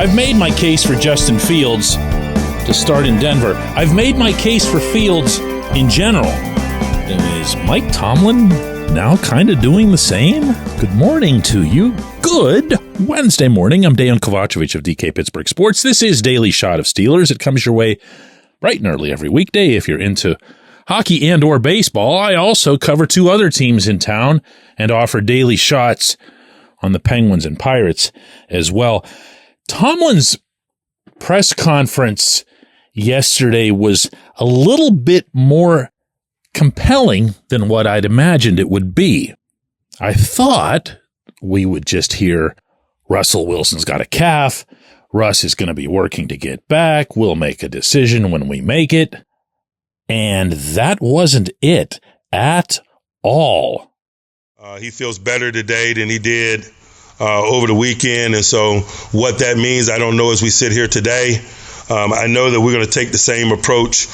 I've made my case for Justin Fields to start in Denver. I've made my case for Fields in general. Is Mike Tomlin now kind of doing the same? Good morning to you. Good Wednesday morning. I'm Dejan Kovacevic of DK Pittsburgh Sports. This is Daily Shot of Steelers. It comes your way bright and early every weekday if you're into hockey and or baseball. I also cover two other teams in town and offer daily shots on the Penguins and Pirates as well. Tomlin's press conference yesterday was a little bit more compelling than what I'd imagined it would be. I thought we would just hear Russell Wilson's got a calf. Russ is going to be working to get back. We'll make a decision when we make it. And that wasn't it at all. He feels better today than he did over the weekend. And so what that means, I don't know as we sit here today. I know that we're going to take the same approach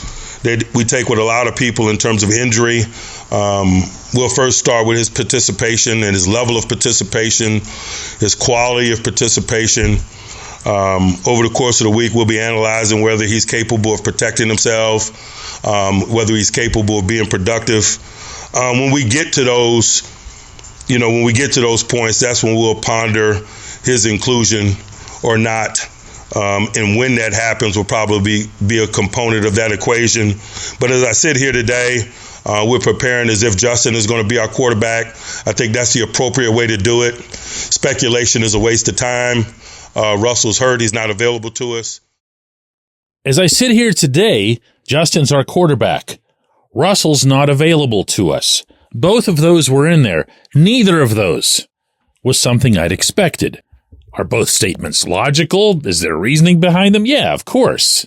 that we take with a lot of people in terms of injury. We'll first start with his participation and his level of participation, his quality of participation. Over the course of the week, we'll be analyzing whether he's capable of protecting himself, whether he's capable of being productive. When we get to those, points, that's when we'll ponder his inclusion or not. And when that happens will probably be a component of that equation. But as I sit here today, we're preparing as if Justin is going to be our quarterback. I think that's the appropriate way to do it. Speculation is a waste of time. Russell's hurt. He's not available to us. As I sit here today, Justin's our quarterback. Russell's not available to us. Both of those were in there. Neither of those was something I'd expected. Are both statements logical? Is there reasoning behind them? Yeah, of course.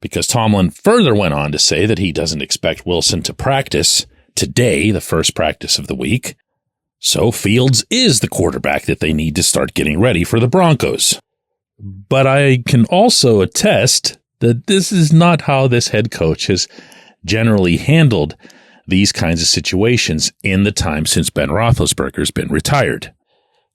Because Tomlin further went on to say that he doesn't expect Wilson to practice today, the first practice of the week. So Fields is the quarterback that they need to start getting ready for the Broncos. But I can also attest that this is not how this head coach has generally handled these kinds of situations in the time since Ben Roethlisberger's been retired.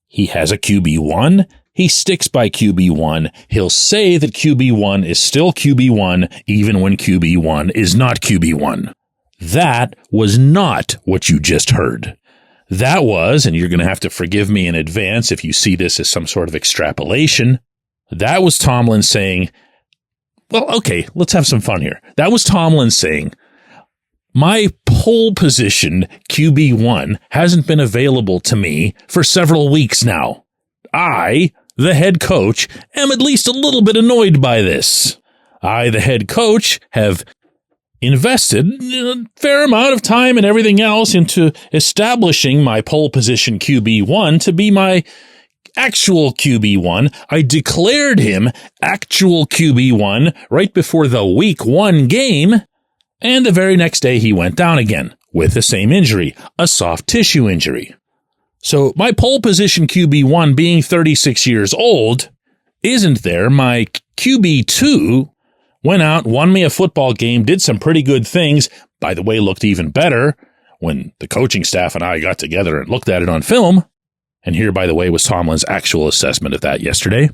He has a QB1. He sticks by QB1. He'll say that QB1 is still QB1 even when QB1 is not QB1. That was not what you just heard. That was, and you're going to have to forgive me in advance if you see this as some sort of extrapolation, that was Tomlin saying, well, okay, let's have some fun here. That was Tomlin saying, my pole position QB1 hasn't been available to me for several weeks now. I, the head coach, am at least a little bit annoyed by this. I, the head coach, have invested a fair amount of time and everything else into establishing my pole position QB1 to be my actual QB1. I declared him actual QB1 right before the week 1 game. And the very next day he went down again with the same injury, a soft tissue injury. So my pole position QB1 being 36 years old isn't there. My QB2 went out, won me a football game, did some pretty good things. By the way, looked even better when the coaching staff and I got together and looked at it on film. And here, by the way, was Tomlin's actual assessment of that yesterday.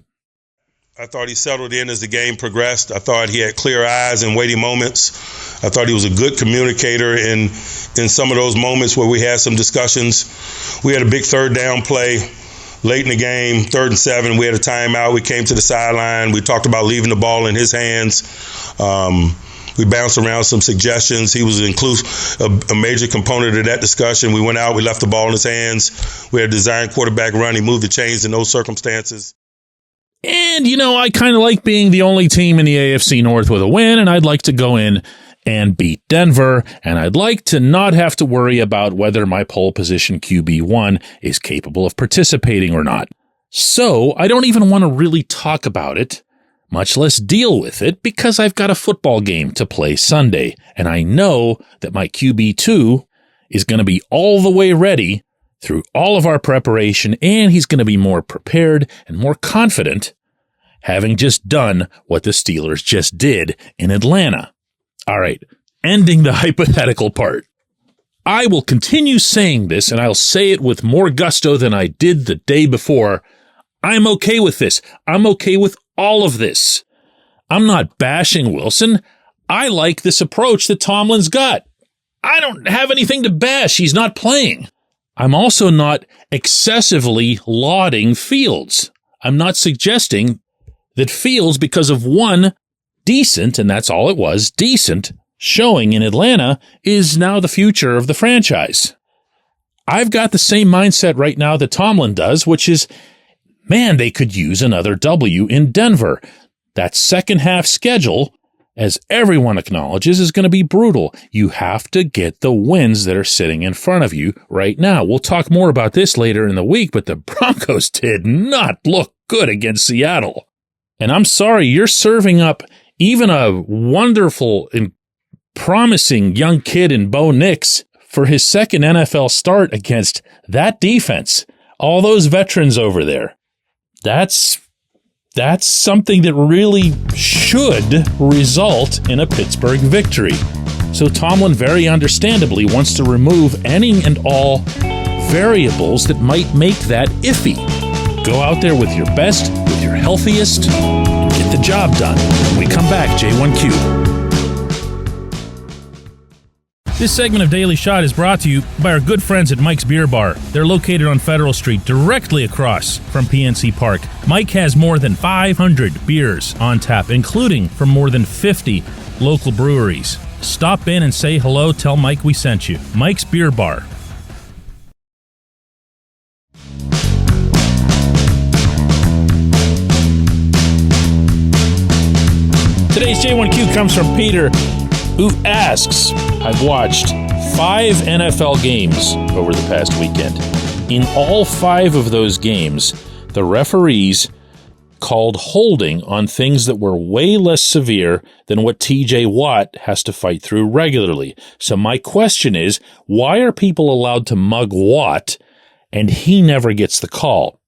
I thought he settled in as the game progressed. I thought he had clear eyes in weighty moments. I thought he was a good communicator in some of those moments where we had some discussions. We had a big third down play late in the game, 3rd and 7. We had a timeout. We came to the sideline. We talked about leaving the ball in his hands. We bounced around some suggestions. He was a major component of that discussion. We went out. We left the ball in his hands. We had a designed quarterback run. He moved the chains in those circumstances. And, I kind of like being the only team in the AFC North with a win, and I'd like to go in and beat Denver, and I'd like to not have to worry about whether my pole position QB1 is capable of participating or not. So I don't even want to really talk about it, much less deal with it, because I've got a football game to play Sunday, and I know that my QB2 is going to be all the way ready through all of our preparation, and he's going to be more prepared and more confident, having just done what the Steelers just did in Atlanta. All right, ending the hypothetical part. I will continue saying this, and I'll say it with more gusto than I did the day before. I'm okay with this. I'm okay with all of this. I'm not bashing Wilson. I like this approach that Tomlin's got. I don't have anything to bash. He's not playing. I'm also not excessively lauding Fields. I'm not suggesting that Fields, because of one decent, and that's all it was, decent showing in Atlanta, is now the future of the franchise. I've got the same mindset right now that Tomlin does, which is, man, they could use another W in Denver. That second half schedule, as everyone acknowledges, is going to be brutal. You have to get the wins that are sitting in front of you right now. We'll talk more about this later in the week, but the Broncos did not look good against Seattle. And I'm sorry, you're serving up even a wonderful and promising young kid in Bo Nix for his second NFL start against that defense. All those veterans over there. That's something that really should result in a Pittsburgh victory. So Tomlin very understandably wants to remove any and all variables that might make that iffy. Go out there with your best, with your healthiest, and get the job done. When we come back, J1Q. This segment of Daily Shot is brought to you by our good friends at Mike's Beer Bar. They're located on Federal Street, directly across from PNC Park. Mike has more than 500 beers on tap, including from more than 50 local breweries. Stop in and say hello. Tell Mike we sent you. Mike's Beer Bar. Today's J1Q comes from Peter, who asks, I've watched 5 NFL games over the past weekend. In all 5 of those games, the referees called holding on things that were way less severe than what TJ Watt has to fight through regularly. So my question is, why are people allowed to mug Watt and he never gets the call?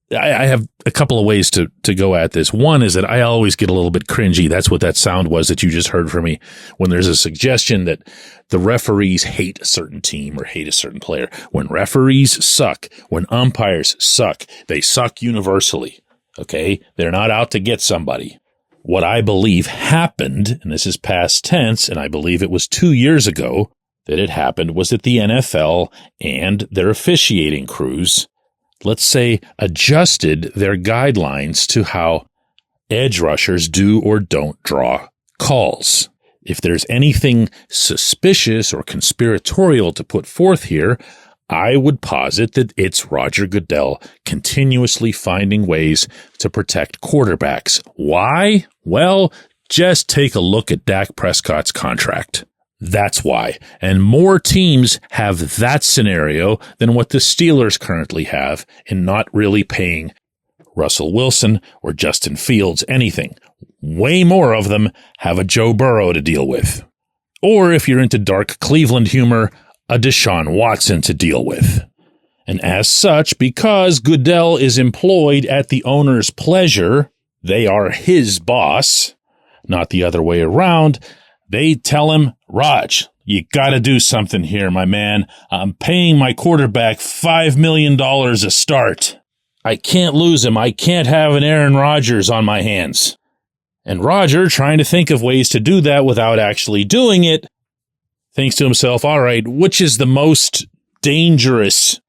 I have a couple of ways to go at this. One is that I always get a little bit cringy. That's what that sound was that you just heard from me when there's a suggestion that the referees hate a certain team or hate a certain player. When referees suck, when umpires suck, they suck universally. Okay? They're not out to get somebody. What I believe happened, and this is past tense, and I believe it was 2 years ago that it happened, was that the NFL and their officiating crews, let's say, adjusted their guidelines to how edge rushers do or don't draw calls. If there's anything suspicious or conspiratorial to put forth here, I would posit that it's Roger Goodell continuously finding ways to protect quarterbacks. Why? Well, just take a look at Dak Prescott's contract. That's why. And more teams have that scenario than what the Steelers currently have in not really paying Russell Wilson or Justin Fields anything. Way more of them have a Joe Burrow to deal with. Or if you're into dark Cleveland humor, a Deshaun Watson to deal with. And as such, because Goodell is employed at the owner's pleasure, they are his boss, not the other way around. They tell him, Raj, you got to do something here, my man. I'm paying my quarterback $5 million a start. I can't lose him. I can't have an Aaron Rodgers on my hands. And Roger, trying to think of ways to do that without actually doing it, thinks to himself, all right, which is the most dangerous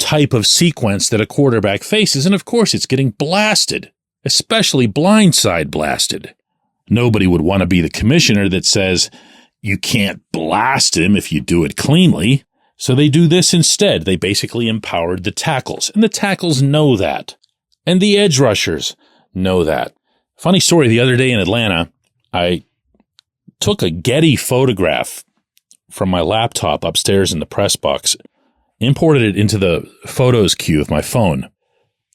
type of sequence that a quarterback faces? And of course, it's getting blasted, especially blindside blasted. Nobody would want to be the commissioner that says you can't blast him if you do it cleanly. So they do this instead. They basically empowered the tackles, and the tackles know that. And the edge rushers know that. Funny story, the other day in Atlanta, I took a Getty photograph from my laptop upstairs in the press box, imported it into the photos queue of my phone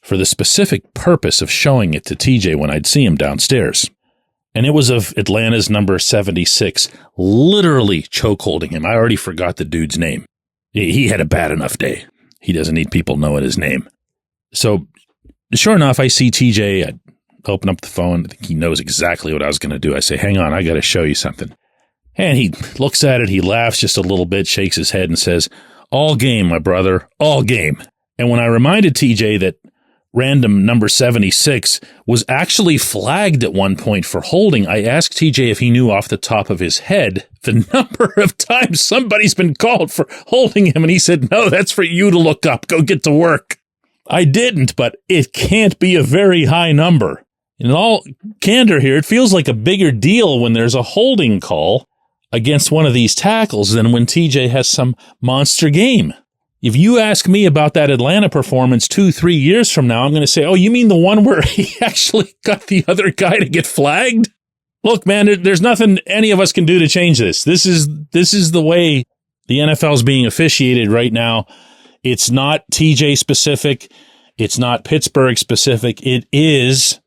for the specific purpose of showing it to TJ when I'd see him downstairs. And it was of Atlanta's number 76, literally chokeholding him. I already forgot the dude's name. He had a bad enough day. He doesn't need people knowing his name. So, sure enough, I see TJ. I open up the phone. I think he knows exactly what I was going to do. I say, hang on, I got to show you something. And he looks at it. He laughs just a little bit, shakes his head and says, all game, my brother, all game. And when I reminded TJ that random number 76, was actually flagged at one point for holding. I asked TJ if he knew off the top of his head the number of times somebody's been called for holding him, and he said, no, that's for you to look up. Go get to work. I didn't, but it can't be a very high number. In all candor here, it feels like a bigger deal when there's a holding call against one of these tackles than when TJ has some monster game. If you ask me about that Atlanta performance 2-3 years from now, I'm going to say, oh, you mean the one where he actually got the other guy to get flagged? Look, man, there's nothing any of us can do to change this. This is the way the NFL is being officiated right now. It's not TJ specific. It's not Pittsburgh specific. It is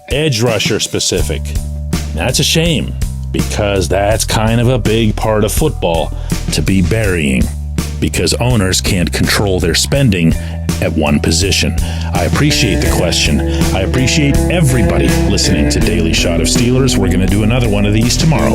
edge rusher specific. That's a shame, because that's kind of a big part of football to be burying, because owners can't control their spending at one position. I appreciate the question. I appreciate everybody listening to Daily Shot of Steelers. We're going to do another one of these tomorrow.